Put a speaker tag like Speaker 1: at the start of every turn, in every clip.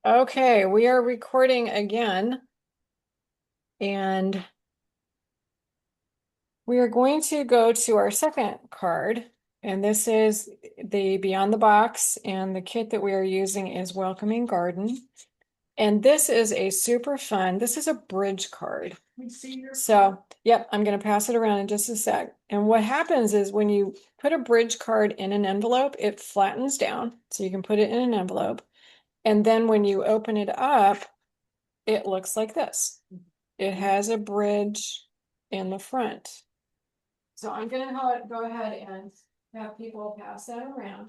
Speaker 1: Okay, we are recording again, and we are going to go to our second card, and this is the Beyond the Box, and the kit that we are using is Welcoming Garden. And this is a super fun, this is a bridge card. So, yep, I'm going to pass it around in just a sec. And what happens is when you put a bridge card in an envelope, it flattens down, so you can put it in an envelope. And then when you open it up, it looks like this. It has a bridge in the front. So I'm gonna go ahead and have people pass that around.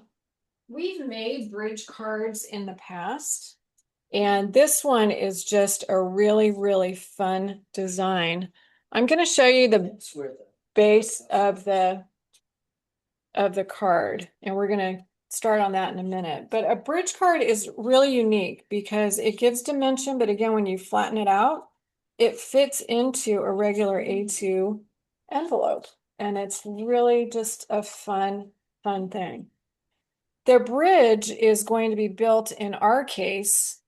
Speaker 1: We've made bridge cards in the past, and this one is just a really, really fun design. I'm gonna show you the base of the card, and we're gonna start on that in a minute. But a bridge card is really unique because it gives dimension, but again, when you flatten it out, it fits into a regular A2 envelope. And it's really just a fun thing. The bridge is going to be built in our case,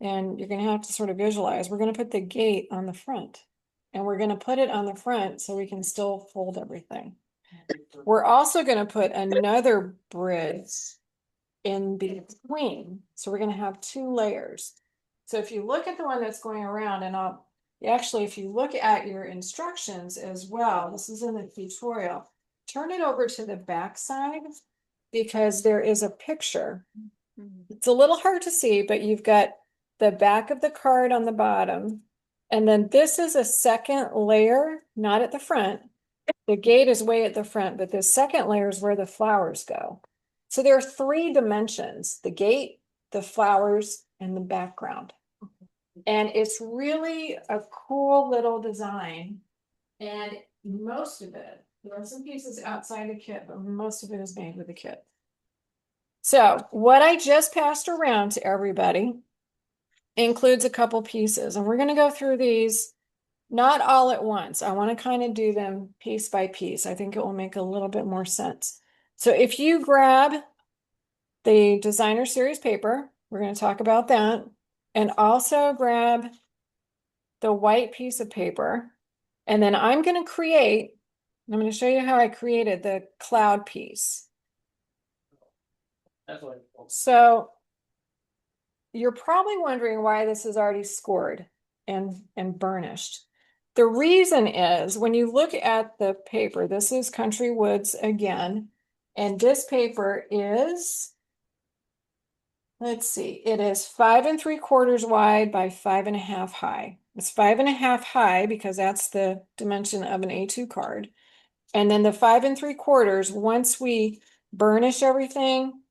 Speaker 1: and you're going to have to sort of visualize. We're going to put the gate on the front, and we're going to put it on the front so we can still fold everything. We're also going to put another bridge in between. So we're going to have two layers. So if you look at the one that's going around, and actually, if you look at your instructions as well, this is in the tutorial, turn it over to the back side because there is a picture. It's a little hard to see, but you've got the back of the card on the bottom. And then this is a second layer, not at the front. The gate is way at the front, but the second layer is where the flowers go. So there are three dimensions: the gate, the flowers, and the background. And it's really a cool little design. And most of it, there are some pieces outside the kit, but most of it is made with the kit. So what I just passed around to everybody includes a couple pieces, and we're going to go through these not all at once. I want to kind of do them piece by piece. I think it will make a little bit more sense. So if you grab the designer series paper, we're going to talk about that, and also grab the white piece of paper. And then I'm going to I'm going to show you how I created the cloud piece. So you're probably wondering why this is already scored and burnished. The reason is when you look at the paper, this is Country Woods again, and this paper is, let's see, it is 5 3/4 wide by 5.5 high. It's 5.5 high because that's the dimension of an A2 card. And then the 5 3/4, once we burnish everything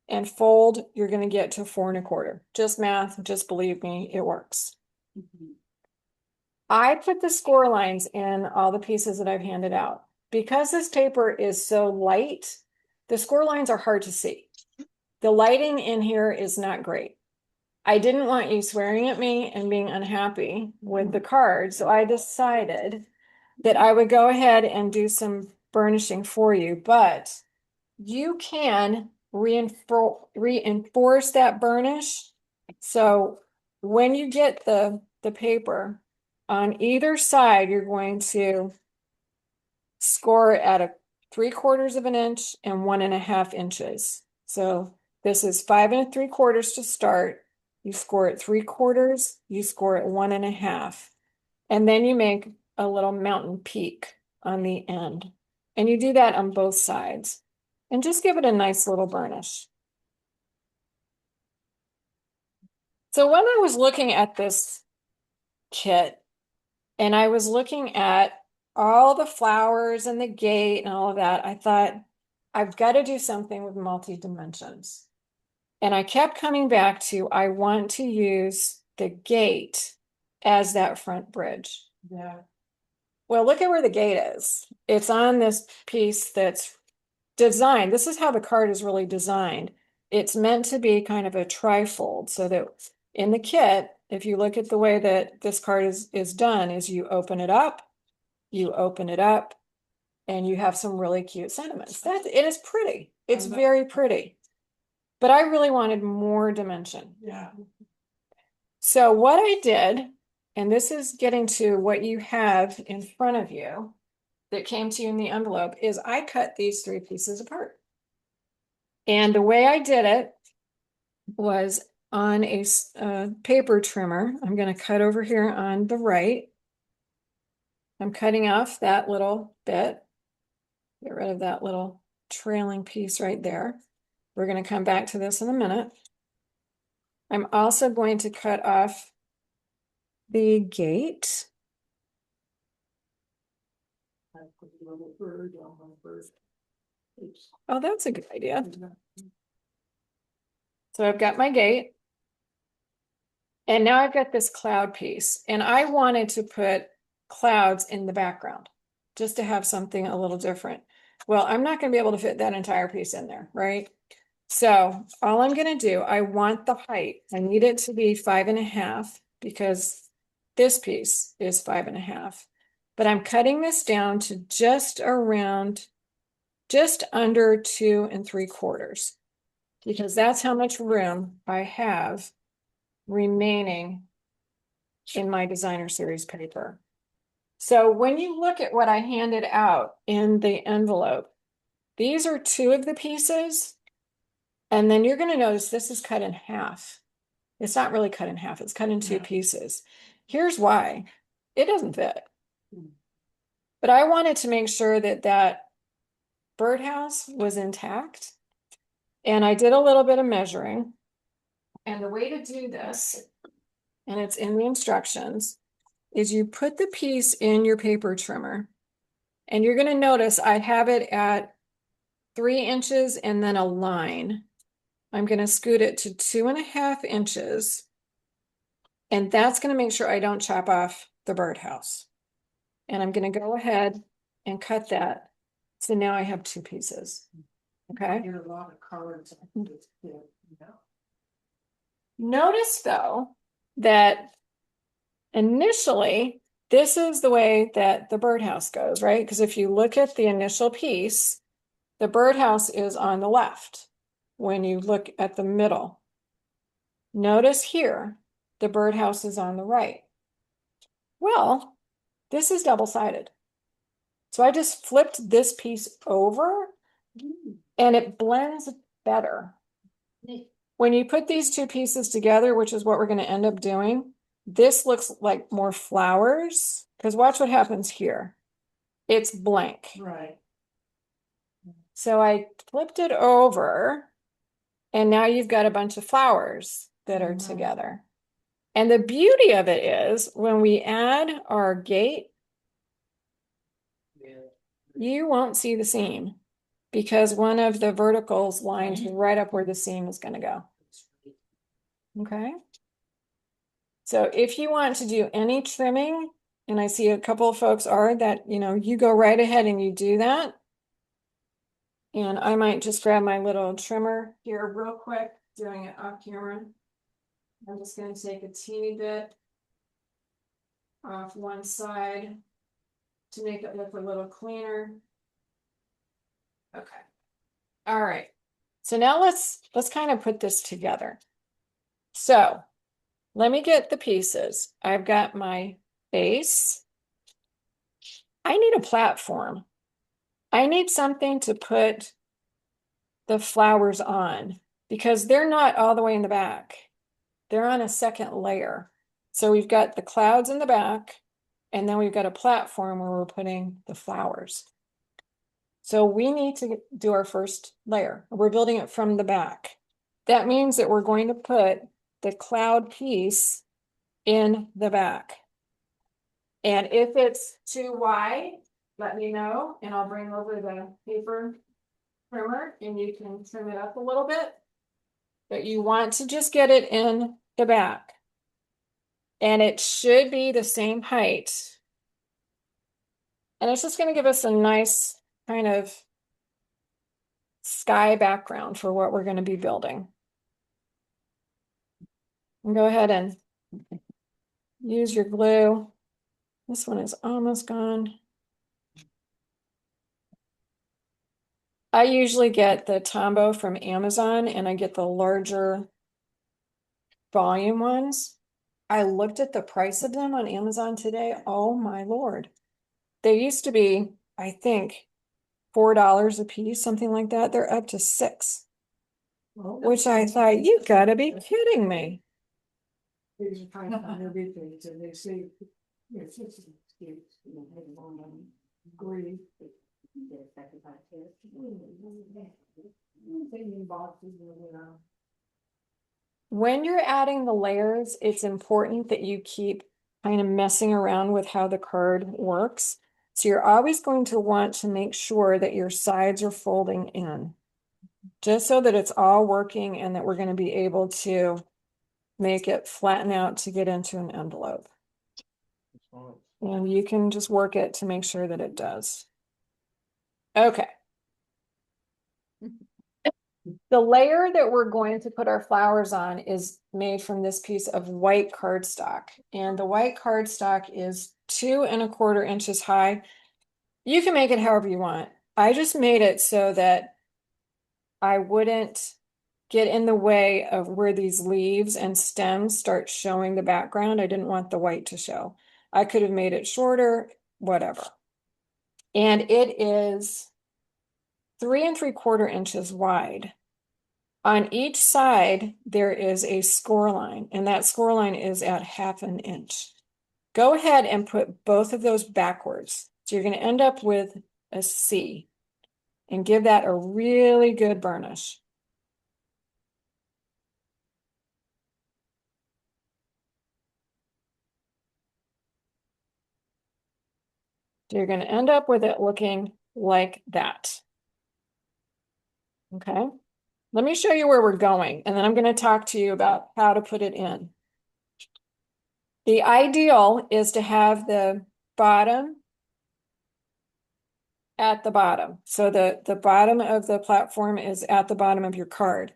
Speaker 1: and fold, you're going to get to 4 1/4. Just math, just believe me, it works. I put the score lines in all the pieces that I've handed out. Because this paper is so light, the score lines are hard to see. The lighting in here is not great. I didn't want you swearing at me and being unhappy with the card, so I decided that I would go ahead and do some burnishing for you, but you can reinforce that burnish. So when you get the paper, on either side, you're going to score at a 3/4 of an inch and 1.5 inches. So this is 5 3/4 to start. You score at 3/4, you score at 1.5. And then you make a little mountain peak on the end. And you do that on both sides. And just give it a nice little burnish. So when I was looking at this kit, and I was looking at all the flowers and the gate and all of that, I thought, I've got to do something with multi-dimensions. And I kept coming back to, I want to use the gate as that front bridge. Yeah. Well, look at where the gate is. It's on this piece that's designed. This is how the card is really designed. It's meant to be kind of a trifold so that in the kit, if you look at the way that this card is done, is you open it up, and you have some really cute sentiments. It is pretty. It's very pretty. But I really wanted more dimension. Yeah. So what I did, and this is getting to what you have in front of you that came to you in the envelope, is I cut these three pieces apart. And the way I did it was on a paper trimmer. I'm going to cut over here on the right. I'm cutting off that little bit. Get rid of that little trailing piece right there. We're going to come back to this in a minute. I'm also going to cut off the gate. Oh, that's a good idea. So I've got my gate. And now I've got this cloud piece. And I wanted to put clouds in the background just to have something a little different. Well, I'm not going to be able to fit that entire piece in there, right? So all I'm going to do, I want the height. I need it to be 5.5 because this piece is 5.5. But I'm cutting this down to just around, just under 2 3/4, because that's how much room I have remaining in my designer series paper. So when you look at what I handed out in the envelope, these are two of the pieces. And then you're going to notice this is cut in half. It's not really cut in half, it's cut in two pieces. Here's why. It doesn't fit. But I wanted to make sure that that birdhouse was intact. And I did a little bit of measuring. And the way to do this, and it's in the instructions, is you put the piece in your paper trimmer. And you're going to notice I have it at 3 inches and then a line. I'm going to scoot it to 2.5 inches. And that's going to make sure I don't chop off the birdhouse. And I'm going to go ahead and cut that. So now I have two pieces. Okay.
Speaker 2: Get a lot of colors.
Speaker 1: Notice though that initially this is the way that the birdhouse goes, right? Because if you look at the initial piece, the birdhouse is on the left when you look at the middle. Notice here, the birdhouse is on the right. Well, this is double-sided. So I just flipped this piece over and it blends better. When you put these two pieces together, which is what we're going to end up doing, this looks like more flowers. Because watch what happens here. It's blank.
Speaker 2: Right.
Speaker 1: So I flipped it over and now you've got a bunch of flowers that are together. And the beauty of it is when we add our gate, you won't see the seam because one of the verticals lines right up where the seam is going to go. Okay. So if you want to do any trimming, and I see a couple of folks are that, you go right ahead and you do that. And I might just grab my little trimmer here real quick, doing it off camera. I'm just going to take a teeny bit off one side to make it look a little cleaner. Okay. All right. So now let's kind of put this together. So let me get the pieces. I've got my base. I need a platform. I need something to put the flowers on because they're not all the way in the back. They're on a second layer. So we've got the clouds in the back, and then we've got a platform where we're putting the flowers. So we need to do our first layer. We're building it from the back. That means that we're going to put the cloud piece in the back. And if it's too wide, let me know, and I'll bring over the paper trimmer and you can trim it up a little bit. But you want to just get it in the back. And it should be the same height. And it's just going to give us a nice kind of sky background for what we're going to be building. And go ahead and use your glue. This one is almost gone. I usually get the Tombow from Amazon and I get the larger volume ones. I looked at the price of them on Amazon today. Oh my Lord. They used to be, I think, $4 a piece, something like that. They're up to $6, which I thought, you gotta be kidding me.
Speaker 2: These are kind of everything, and they say, if it's, you know, they want to agree. Get affected by it. Thinking boxes, you know.
Speaker 1: When you're adding the layers, it's important that you keep kind of messing around with how the card works. So you're always going to want to make sure that your sides are folding in, just so that it's all working and that we're going to be able to make it flatten out to get into an envelope. And you can just work it to make sure that it does. Okay. The layer that we're going to put our flowers on is made from this piece of white cardstock. And the white cardstock is 2¼ inches high. You can make it however you want. I just made it so that I wouldn't get in the way of where these leaves and stems start showing the background. I didn't want the white to show. I could have made it shorter, whatever. And it is 3¾ inches wide. On each side, there is a score line, and that score line is at ½ inch. Go ahead and put both of those backwards. So you're going to end up with a C, and give that a really good burnish. So you're going to end up with it looking like that. Okay. Let me show you where we're going, and then I'm going to talk to you about how to put it in. The ideal is to have the bottom at the bottom. So the bottom of the platform is at the bottom of your card.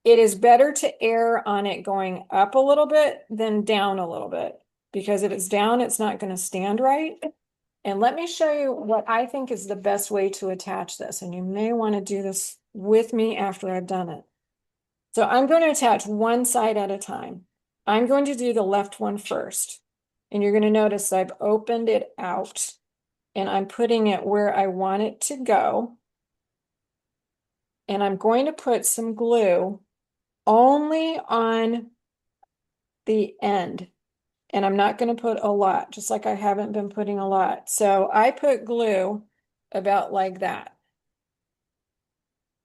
Speaker 1: It is better to err on it going up a little bit than down a little bit, because if it's down, it's not going to stand right. And let me show you what I think is the best way to attach this. And you may want to do this with me after I've done it. So I'm going to attach one side at a time. I'm going to do the left one first. And you're going to notice I've opened it out and I'm putting it where I want it to go. And I'm going to put some glue only on the end. And I'm not going to put a lot, just like I haven't been putting a lot. So I put glue about like that.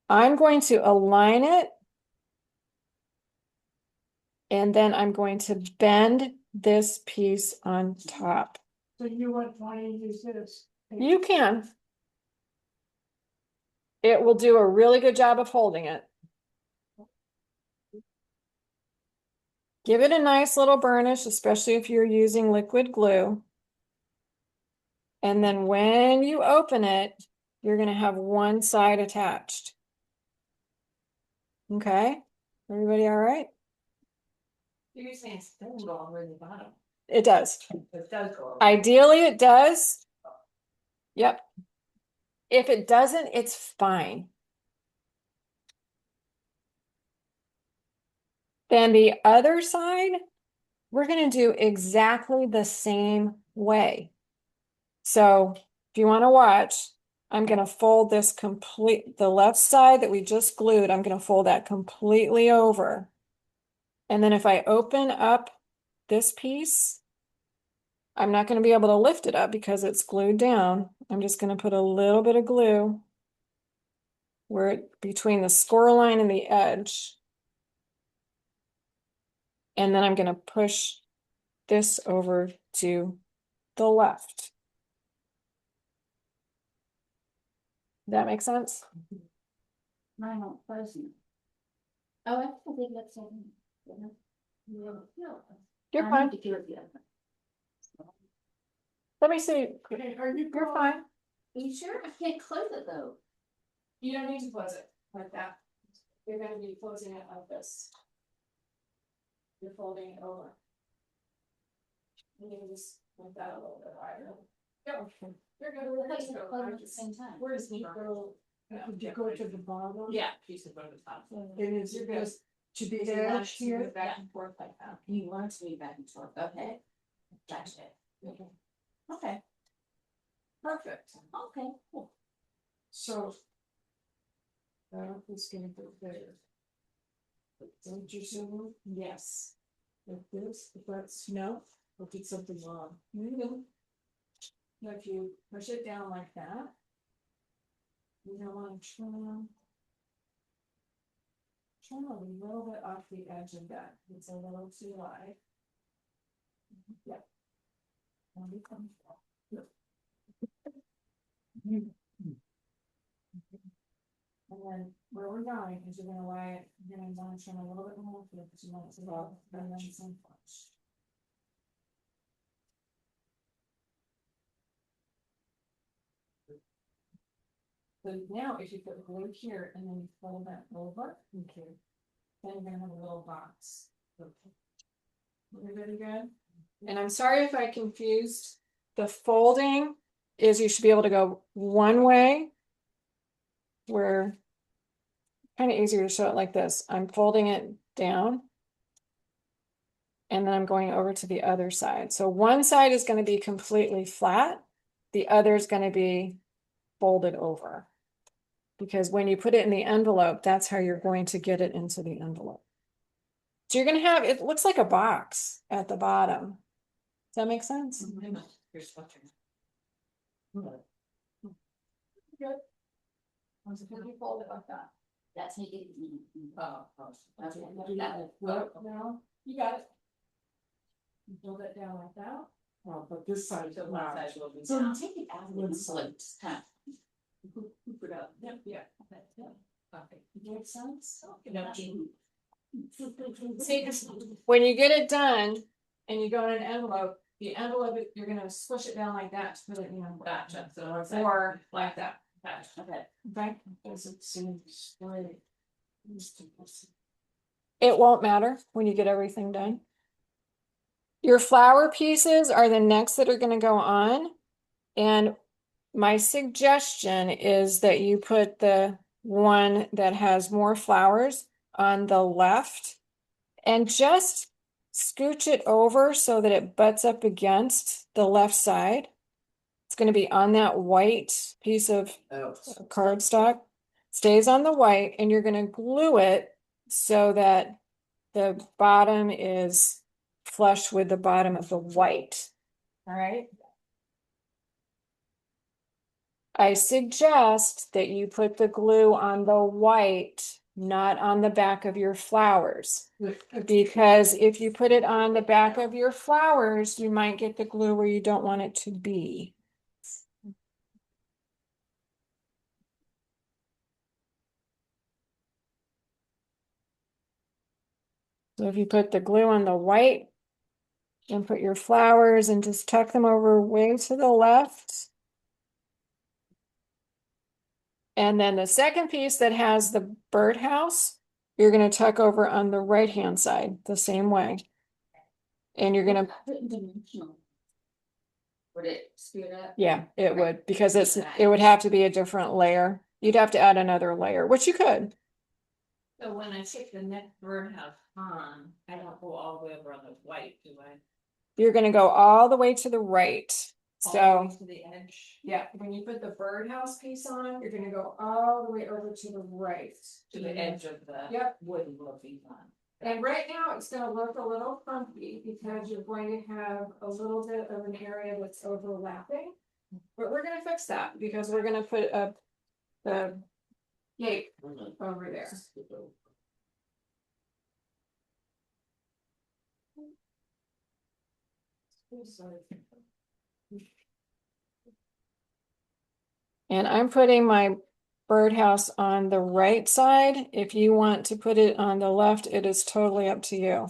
Speaker 1: I'm going to align it. And then I'm going to bend this piece on top.
Speaker 2: So you want to use this?
Speaker 1: You can. It will do a really good job of holding it. Give it a nice little burnish, especially if you're using liquid glue. And then when you open it, you're going to have one side attached. Okay? Everybody all right?
Speaker 2: You're saying it's still go all the way to the bottom.
Speaker 1: It does.
Speaker 2: It does go.
Speaker 1: Ideally, it does. Yep. If it doesn't, it's fine. Then the other side, we're going to do exactly the same way. So if you want to watch, I'm going to fold this the left side that we just glued, I'm going to fold that completely over. And then if I open up this piece, I'm not going to be able to lift it up because it's glued down. I'm just going to put a little bit of glue between the score line and the edge. And then I'm going to push this over to the left. Does that make sense?
Speaker 3: Mine not frozen. Oh, I think that's something.
Speaker 1: You're fine. Let me see. You're fine.
Speaker 3: Are you sure? I can't close it though.
Speaker 1: You don't need to close it like that. You're going to be closing it like this. You're folding it over. You can just make that a little bit wider. Yep. You're good.
Speaker 3: I thought you were closing at the same time.
Speaker 1: Where's the girl?
Speaker 2: You go to the bottom.
Speaker 3: Yeah, she said go to the top.
Speaker 2: It is,
Speaker 1: You're good.
Speaker 2: to the
Speaker 3: He
Speaker 2: edge
Speaker 3: wants to
Speaker 2: here.
Speaker 3: move back and forth like that. He wants me back and forth, okay. Gotcha. Okay,
Speaker 2: Perfect.
Speaker 3: okay, cool.
Speaker 2: So. That is gonna go there. Don't you see?
Speaker 1: Yes.
Speaker 2: Like this, if that's,
Speaker 1: No.
Speaker 2: or did something wrong.
Speaker 1: Now, if you push it down like that, you don't want to trim a little bit off the edge of that. It's a little too wide. Yep. And we come back. Yep. And then where we're going is you're gonna lie it, you're gonna want to trim a little bit more because you want it to go and then some flush. So now if you put glue here and then you fold that over, okay, then you're gonna have a little box. Everybody good? And I'm sorry if I confused. The folding is you should be able to go one way. Where kind of easier to show it like this. I'm folding it down. And then I'm going over to the other side. So one side is going to be completely flat. The other is going to be folded over. Because when you put it in the envelope, that's how you're going to get it into the envelope. So you're going to have, it looks like a box at the bottom. Does that make sense?
Speaker 3: Here's what
Speaker 1: Good. Once it can be folded like that.
Speaker 3: That's make it.
Speaker 1: Oh,
Speaker 3: That's
Speaker 1: okay.
Speaker 3: what-
Speaker 1: Do
Speaker 3: that-
Speaker 1: that. Look now, you got it. You fold it down like that.
Speaker 2: oh, but this side is
Speaker 3: So one
Speaker 2: loud.
Speaker 3: side will be
Speaker 2: So
Speaker 3: down. Take it out of the
Speaker 2: one
Speaker 3: envelope, just kind
Speaker 1: Hoop it up. Yep, yeah. Okay, yeah. Okay. Makes sense?
Speaker 3: of.
Speaker 1: See, when you get it done and you go in an envelope, the envelope, you're gonna squish it down like that to put it in.
Speaker 3: Gotcha, so.
Speaker 1: Or like that.
Speaker 3: Gotcha, okay.
Speaker 1: Okay?
Speaker 2: Doesn't seem straight.
Speaker 1: It won't matter when you get everything done. Your flower pieces are the next that are gonna go on. And my suggestion is that you put the one that has more flowers on the left and just scooch it over so that it butts up against the left side. It's going to be on that white piece of cardstock, stays on the white, and you're going to glue it so that the bottom is flush with the bottom of the white. All right. I suggest that you put the glue on the white, not on the back of your flowers. Because if you put it on the back of your flowers, you might get the glue where you don't want it to be. So if you put the glue on the white and put your flowers and just tuck them over way to the left. And then the second piece that has the birdhouse, you're going to tuck over on the right-hand side the same way. And you're going to,
Speaker 3: Dimensional. Would it speed up?
Speaker 1: yeah, it would, because it would have to be a different layer. You'd have to add another layer, which you could.
Speaker 4: So when I take the next birdhouse on, I don't go all the way over on the white, do I?
Speaker 1: You're going to go all the way to the right.
Speaker 4: All
Speaker 1: So,
Speaker 4: the way to the edge,
Speaker 1: yeah, when you put the birdhouse piece on, you're going to go all the way over to the right.
Speaker 4: to the edge of the
Speaker 1: Yep.
Speaker 4: wooden looking one.
Speaker 1: And right now it's gonna look a little funky because you're going to have a little bit of an area that's overlapping. But we're gonna fix that because we're gonna put up the gate over there. And I'm putting my birdhouse on the right side. If you want to put it on the left, it is totally up to you.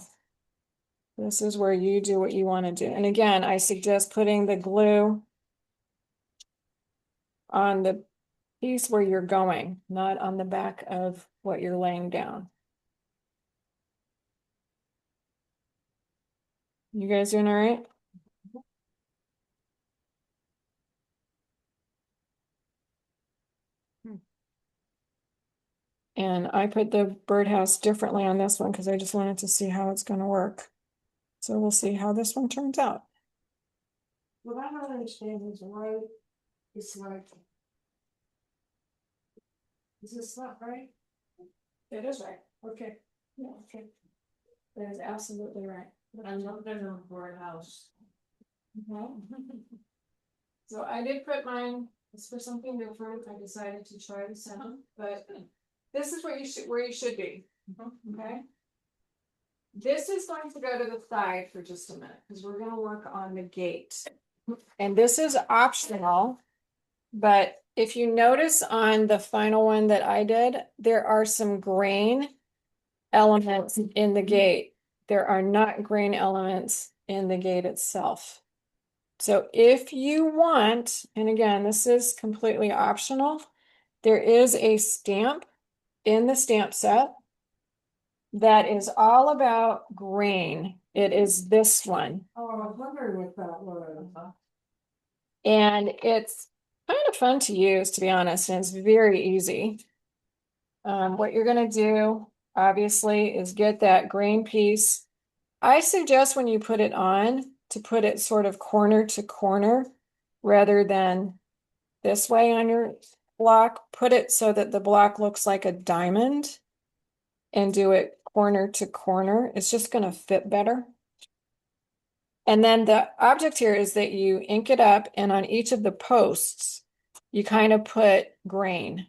Speaker 1: This is where you do what you want to do. And again, I suggest putting the glue on the piece where you're going, not on the back of what you're laying down. You guys doing all right? And I put the birdhouse differently on this one because I just wanted to see how it's going to work. So we'll see how this one turns out.
Speaker 2: What I don't understand is why it's like. Is this not right?
Speaker 1: It is right.
Speaker 2: Okay.
Speaker 1: Yeah, okay. That is absolutely right.
Speaker 4: I love the new birdhouse.
Speaker 1: So I did put mine, it's for something different, I decided to try this out, but this is where you should be, okay? This is going to go to the side for just a minute, because we're gonna work on the gate. And this is optional, but if you notice on the final one that I did, there are some grain elements in the gate. There are not grain elements in the gate itself. So if you want, and again, this is completely optional, there is a stamp in the stamp set that is all about grain. It is this one.
Speaker 2: Oh, I was wondering what that was.
Speaker 1: And it's kind of fun to use, to be honest, and it's very easy. What you're gonna do, obviously, is get that grain piece. I suggest when you put it on to put it sort of corner to corner rather than this way on your block. Put it so that the block looks like a diamond and do it corner to corner. It's just going to fit better. And then the object here is that you ink it up, and on each of the posts, you kind of put grain.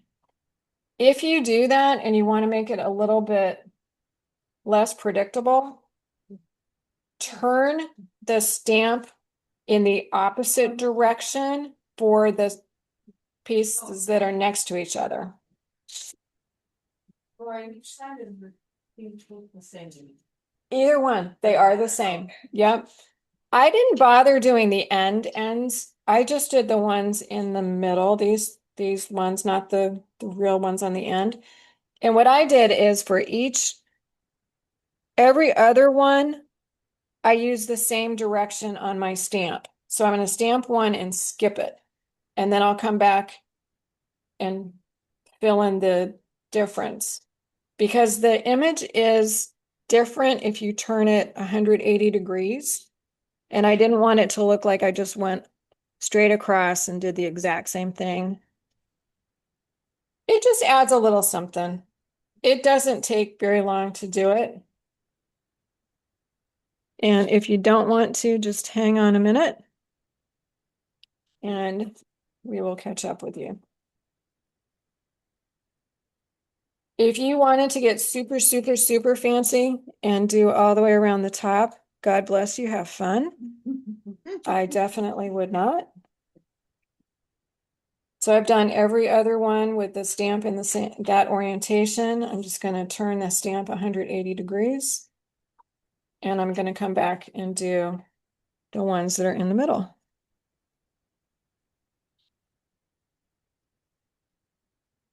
Speaker 1: If you do that and you want to make it a little bit less predictable, turn the stamp in the opposite direction for the pieces that are next to each other.
Speaker 4: Right, each side of the same.
Speaker 1: Either one, they are the same. Yep. I didn't bother doing the ends. I just did the ones in the middle, these ones, not the real ones on the end. And what I did is for every other one, I use the same direction on my stamp. So I'm going to stamp one and skip it. And then I'll come back and fill in the difference. Because the image is different if you turn it 180 degrees. And I didn't want it to look like I just went straight across and did the exact same thing. It just adds a little something. It doesn't take very long to do it. And if you don't want to, just hang on a minute and we will catch up with you. If you wanted to get super, super, super fancy and do all the way around the top, God bless you, have fun. I definitely would not. So I've done every other one with the stamp in that orientation. I'm just going to turn the stamp 180 degrees. And I'm going to come back and do the ones that are in the middle.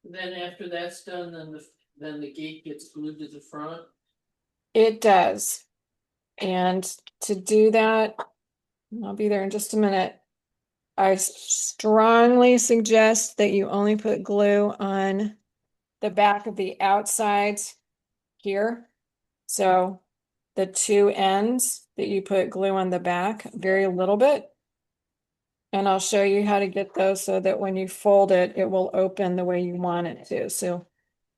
Speaker 5: Then after that's done, then the gate gets glued to the front.
Speaker 1: It does. And to do that, I'll be there in just a minute. I strongly suggest that you only put glue on the back of the outsides here. So the two ends that you put glue on the back, very little bit. And I'll show you how to get those so that when you fold it, it will open the way you want it to. So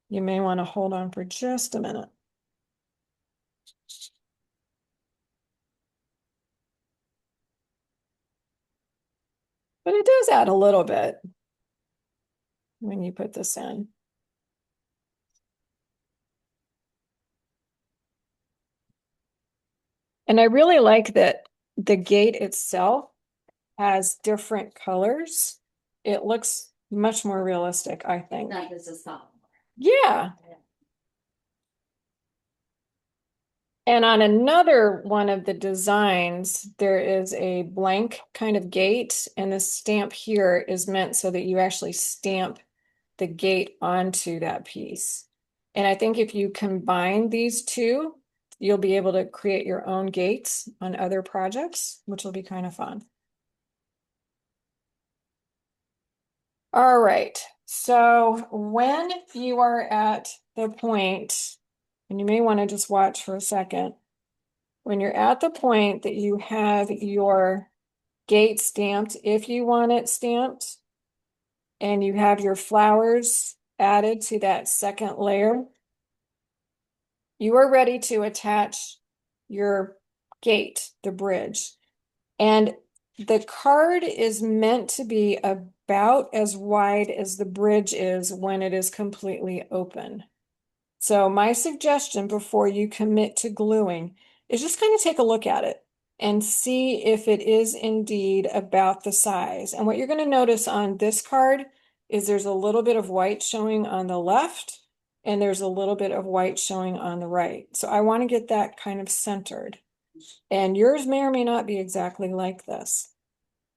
Speaker 1: you may want to hold on for just a minute. But it does add a little bit when you put this in. And I really like that the gate itself has different colors. It looks much more realistic, I think.
Speaker 3: That is a song.
Speaker 1: Yeah. And on another one of the designs, there is a blank kind of gate, and the stamp here is meant so that you actually stamp the gate onto that piece. And I think if you combine these two, you'll be able to create your own gates on other projects, which will be kind of fun. All right, So when you are at the point, and you may want to just watch for a second, when you're at the point that you have your gate stamped, if you want it stamped, and you have your flowers added to that second layer, you are ready to attach your gate, the bridge. And the card is meant to be about as wide as the bridge is when it is completely open. So my suggestion before you commit to gluing is just kind of take a look at it and see if it is indeed about the size. And what you're going to notice on this card is there's a little bit of white showing on the left and there's a little bit of white showing on the right. So I want to get that kind of centered. And yours may or may not be exactly like this.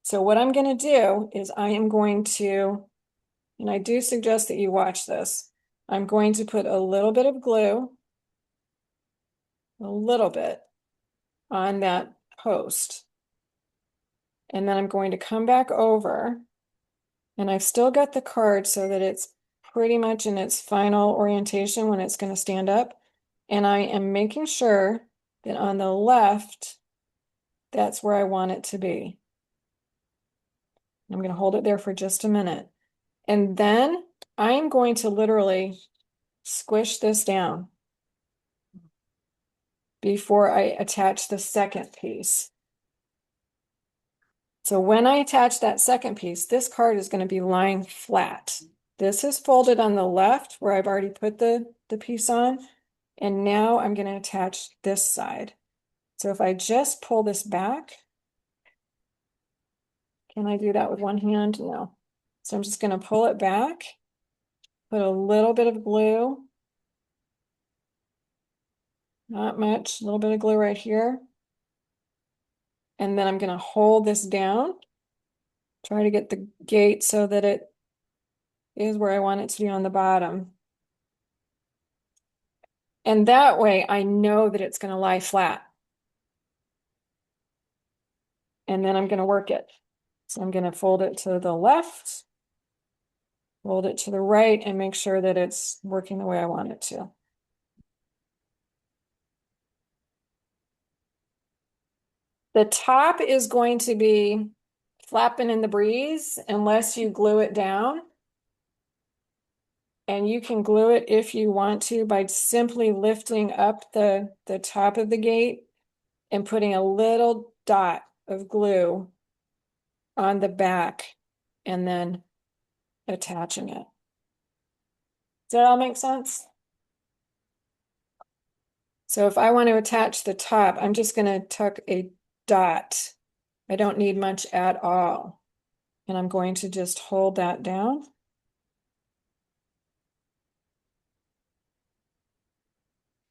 Speaker 1: So what I'm going to do is I am going to, and I do suggest that you watch this, I'm going to put a little bit of glue, a little bit, on that post. And then I'm going to come back over, and I've still got the card so that it's pretty much in its final orientation when it's going to stand up. And I am making sure that on the left, that's where I want it to be. I'm going to hold it there for just a minute. And then I'm going to literally squish this down before I attach the second piece. So when I attach that second piece, this card is going to be lying flat. This is folded on the left where I've already put the piece on. And now I'm going to attach this side. So if I just pull this back, can I do that with one hand? No. So I'm just going to pull it back, put a little bit of glue, not much, a little bit of glue right here. And then I'm going to hold this down, try to get the gate so that it is where I want it to be on the bottom. And that way I know that it's going to lie flat. And then I'm going to work it. So I'm going to fold it to the left, fold it to the right, and make sure that it's working the way I want it to. The top is going to be flapping in the breeze unless you glue it down. And you can glue it if you want to by simply lifting up the top of the gate and putting a little dot of glue on the back and then attaching it. Does that all make sense? So if I want to attach the top, I'm just going to tuck a dot. I don't need much at all. And I'm going to just hold that down.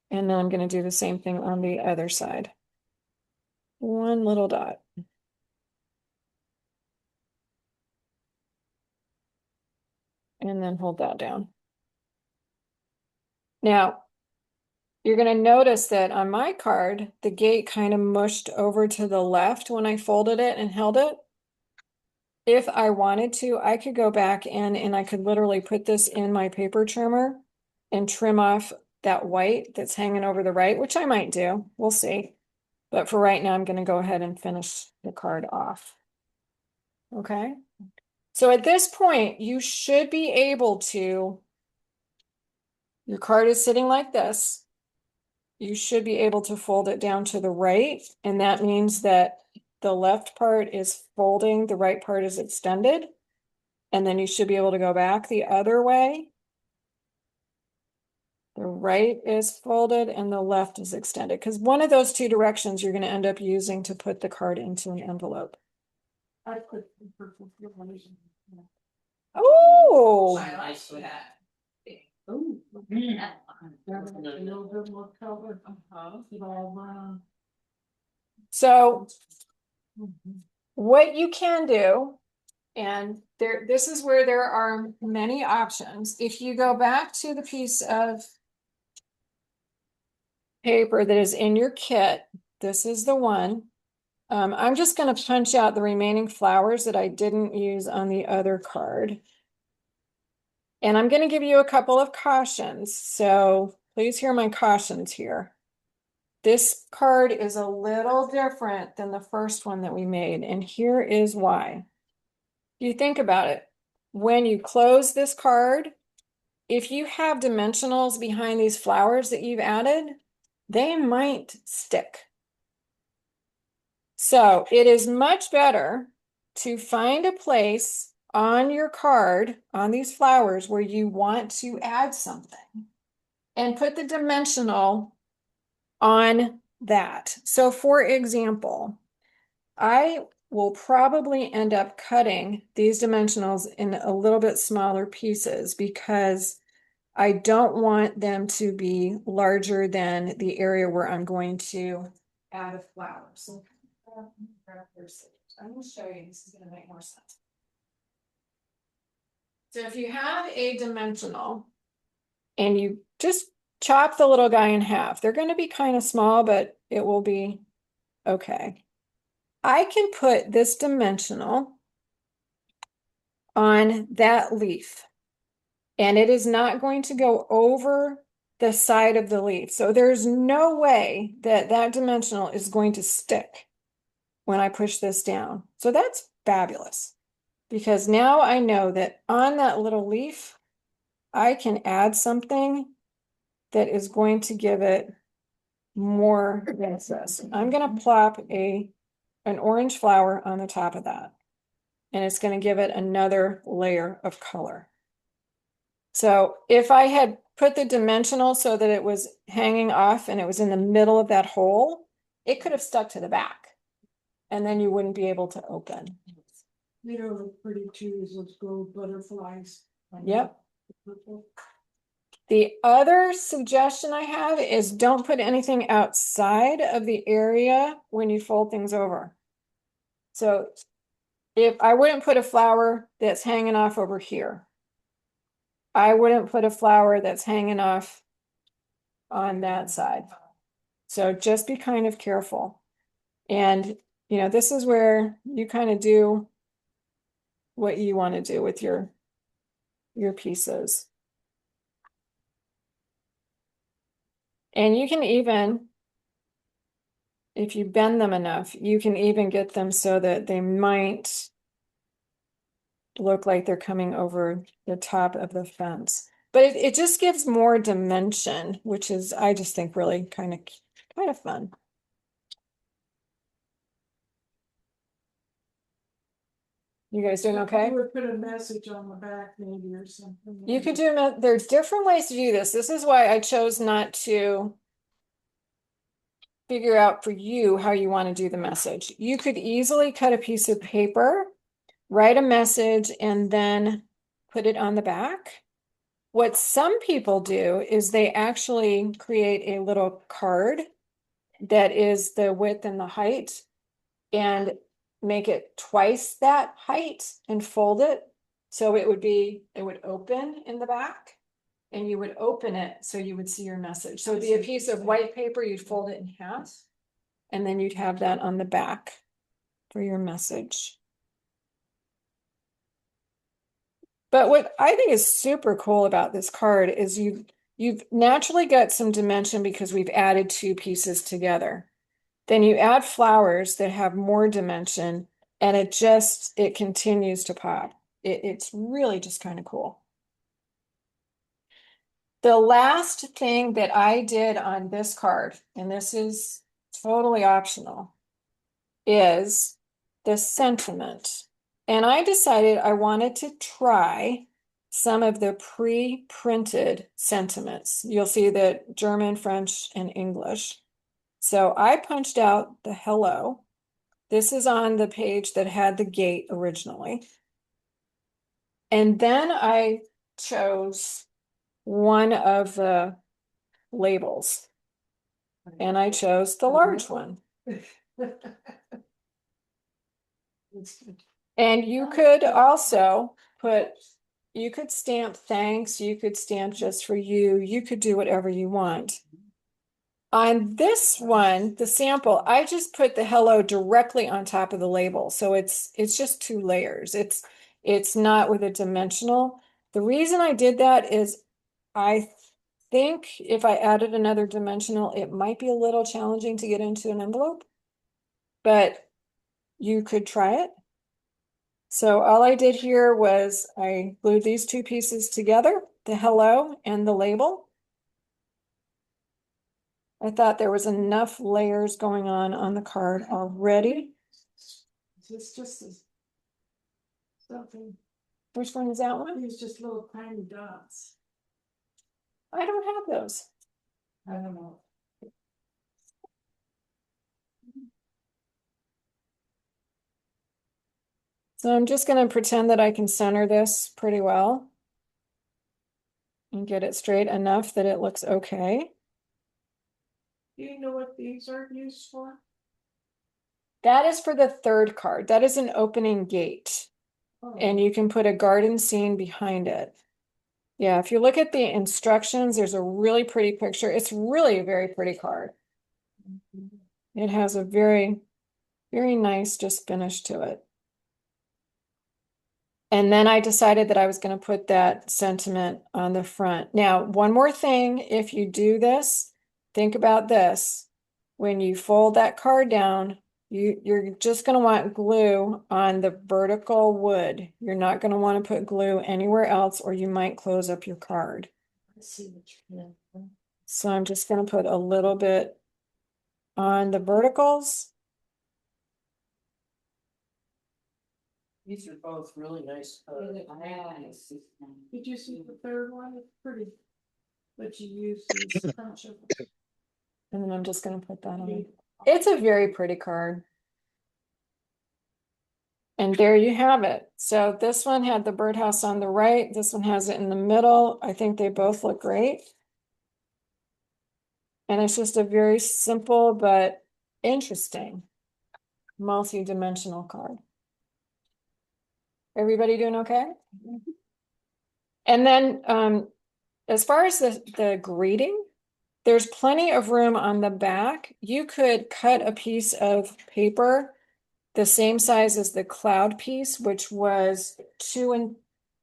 Speaker 1: And then I'm going to do the same thing on the other side. One little dot. And then hold that down. Now, you're going to notice that on my card, the gate kind of mushed over to the left when I folded it and held it. If I wanted to, I could go back in and I could literally put this in my paper trimmer and trim off that white that's hanging over the right, which I might do. We'll see. But for right now, I'm going to go ahead and finish the card off. Okay. So at this point, you should be able to, your card is sitting like this. You should be able to fold it down to the right. And that means that the left part is folding, the right part is extended. And then you should be able to go back the other way. The right is folded and the left is extended, because one of those two directions you're going to end up using to put the card into an envelope.
Speaker 2: I put the purple flowers in.
Speaker 1: Oh,
Speaker 4: I like that.
Speaker 2: Oh,
Speaker 3: Yeah.
Speaker 2: a little bit more color.
Speaker 4: Uh-huh.
Speaker 2: It all
Speaker 1: so what you can do, and this is where there are many options. If you go back to the piece of paper that is in your kit, this is the one. I'm just going to punch out the remaining flowers that I didn't use on the other card. And I'm going to give you a couple of cautions. So please hear my cautions here. This card is a little different than the first one that we made, and here is why. You think about it. When you close this card, if you have dimensionals behind these flowers that you've added, they might stick. So it is much better to find a place on your card, on these flowers, where you want to add something and put the dimensional on that. So for example, I will probably end up cutting these dimensionals in a little bit smaller pieces because I don't want them to be larger than the area where I'm going to add a flower. So I'm going to show you, this is going to make more sense. So if you have a dimensional and you just chop the little guy in half, they're going to be kind of small, but it will be okay. I can put this dimensional on that leaf, and it is not going to go over the side of the leaf. So there's no way that that dimensional is going to stick when I push this down. So that's fabulous because now I know that on that little leaf, I can add something that is going to give it more access. I'm going to plop an orange flower on the top of that, and it's going to give it another layer of color. So if I had put the dimensional so that it was hanging off and it was in the middle of that hole, it could have stuck to the back, and then you wouldn't be able to open.
Speaker 2: They don't look pretty too, is those gold butterflies.
Speaker 1: Yep.
Speaker 2: Purple.
Speaker 1: The other suggestion I have is don't put anything outside of the area when you fold things over. So if I wouldn't put a flower that's hanging off over here, I wouldn't put a flower that's hanging off on that side. So just be kind of careful. And, you know, this is where you kind of do what you want to do with your pieces. And you can even, if you bend them enough, you can even get them so that they might look like they're coming over the top of the fence. But it just gives more dimension, which is, I just think, really kind of fun. You guys doing okay?
Speaker 2: You would put a message on the back maybe or something.
Speaker 1: You could do, there's different ways to do this. This is why I chose not to figure out for you how you want to do the message. You could easily cut a piece of paper, write a message, and then put it on the back. What some people do is they actually create a little card that is the width and the height and make it twice that height and fold it. So it would open in the back and you would open it so you would see your message. So it'd be a piece of white paper, you'd fold it in half, and then you'd have that on the back for your message. But what I think is super cool about this card is you've naturally got some dimension because we've added two pieces together. Then you add flowers that have more dimension and it continues to pop. It's really just kind of cool. The last thing that I did on this card, and this is totally optional, is the sentiment. And I decided I wanted to try some of the pre-printed sentiments. You'll see that German, French, and English. So I punched out the hello. This is on the page that had the gate originally. And then I chose one of the labels, and I chose the large one. And you could also you could stamp thanks, you could stamp just for you, you could do whatever you want. On this one, the sample, I just put the hello directly on top of the label. So it's just two layers. It's not with a dimensional. The reason I did that is I think if I added another dimensional, it might be a little challenging to get into an envelope. But you could try it. So all I did here was I glued these two pieces together, the hello and the label. I thought there was enough layers going on the card already.
Speaker 2: It's just something,
Speaker 1: Which one is that one?
Speaker 2: these just little tiny dots.
Speaker 1: I don't have those.
Speaker 2: I don't know.
Speaker 1: So I'm just going to pretend that I can center this pretty well and get it straight enough that it looks okay.
Speaker 2: Do you know what these are used for?
Speaker 1: That is for the third card. That is an opening gate, and you can put a garden scene behind it. Yeah, if you look at the instructions, there's a really pretty picture. It's really a very pretty card. It has a very, very nice just finish to it. And then I decided that I was going to put that sentiment on the front. Now, one more thing, if you do this, think about this. When you fold that card down, you're just going to want glue on the vertical wood. You're not going to want to put glue anywhere else, or you might close up your card.
Speaker 2: Let's see what you can.
Speaker 1: So I'm just going to put a little bit on the verticals.
Speaker 5: These are both really nice.
Speaker 3: Nice.
Speaker 2: Did you see the third one? It's pretty. But you use these bunch of.
Speaker 1: And then I'm just going to put that on. It's a very pretty card. And there you have it. So this one had the birdhouse on the right. This one has it in the middle. I think they both look great. And it's just a very simple but interesting multi-dimensional card. Everybody doing okay? And then as far as the greeting, there's plenty of room on the back. You could cut a piece of paper the same size as the cloud piece, which was 2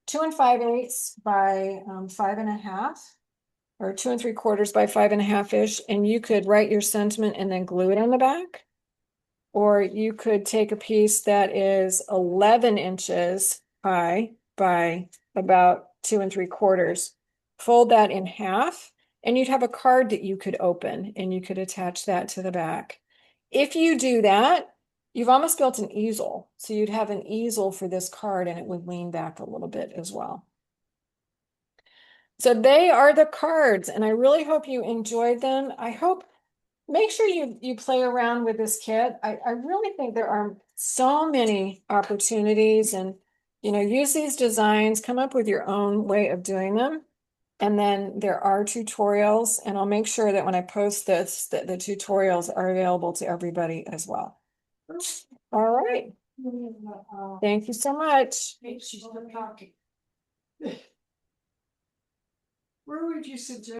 Speaker 1: 5/8 by 5.5, or 2 3/4 by 5.5-ish, and you could write your sentiment and then glue it on the back. Or you could take a piece that is 11 inches high by about 2 3/4, fold that in half, and you'd have a card that you could open and you could attach that to the back. If you do that, you've almost built an easel. So you'd have an easel for this card and it would lean back a little bit as well. So they are the cards, and I really hope you enjoyed them. I hope, make sure you play around with this kit. I really think there are so many opportunities, and use these designs, come up with your own way of doing them. And then there are tutorials, and I'll make sure that when I post this, that the tutorials are available to everybody as well. All right. Thank you so much.
Speaker 2: She's still talking. Where would you suggest